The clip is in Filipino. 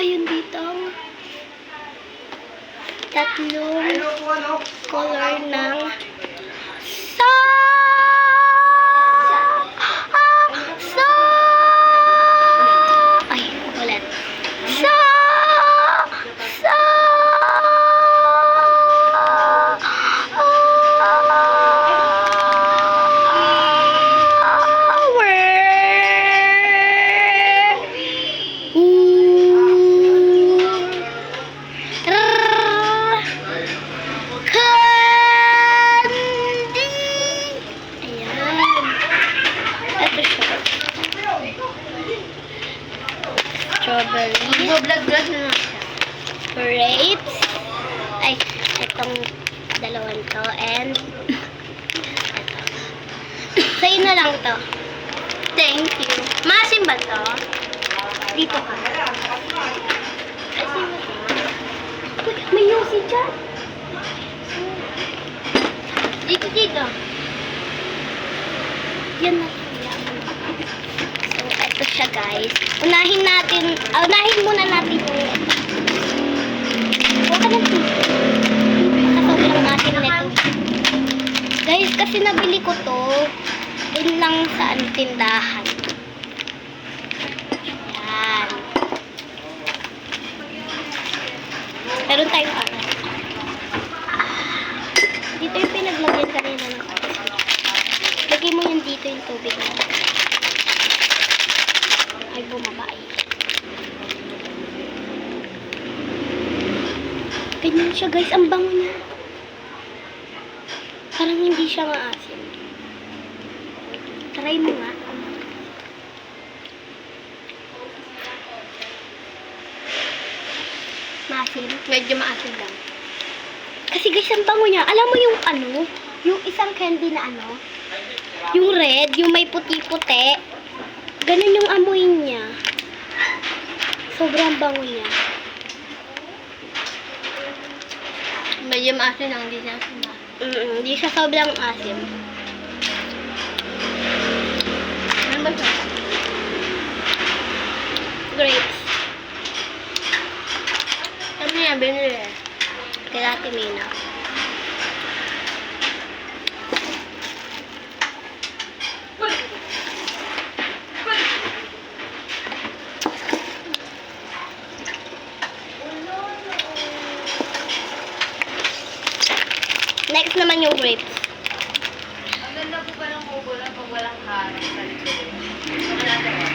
mayroon dito tatlong color ng sa ay, ulit. Sa strawberry, Vlog-vlog na nga siya. grapes, ay, itong dalawang to, and ito. Sa'yo na lang to. Thank you. Maasim ba to? Dito ka. Uy, may yosi dyan. Dito. Yan na. So, ito siya guys. Unahin muna natin yung huwag ka ng tito. Sobrang atin nito. Guys, kasi nabili ko to dun lang sa tindahan. Yan. Meron tayong aral. Dito yung pinaglagyan kanina ng aral. Lagay mo yun dito yung tubig mo. Ay, bumaba eh. Ganyan siya guys, ang bango niya. Parang hindi siya maasim. Try mo nga. Maasim? Medyo maasim lang. Kasi guys, ang bango niya. Alam mo yung ano? Yung isang candy na ano? Yung red, yung may puti-puti. Ganun yung amoy niya. Sobrang bango niya. Medyo maasim lang, hindi siya asim. Hindi siya sobrang asim. Ano ba siya? Grapes. Ano yan, binili? Kay Ate Mina. Next naman yung grapes. Ang ganda po ba ng ubo lang pag walang harang sa likod? Wala na ba?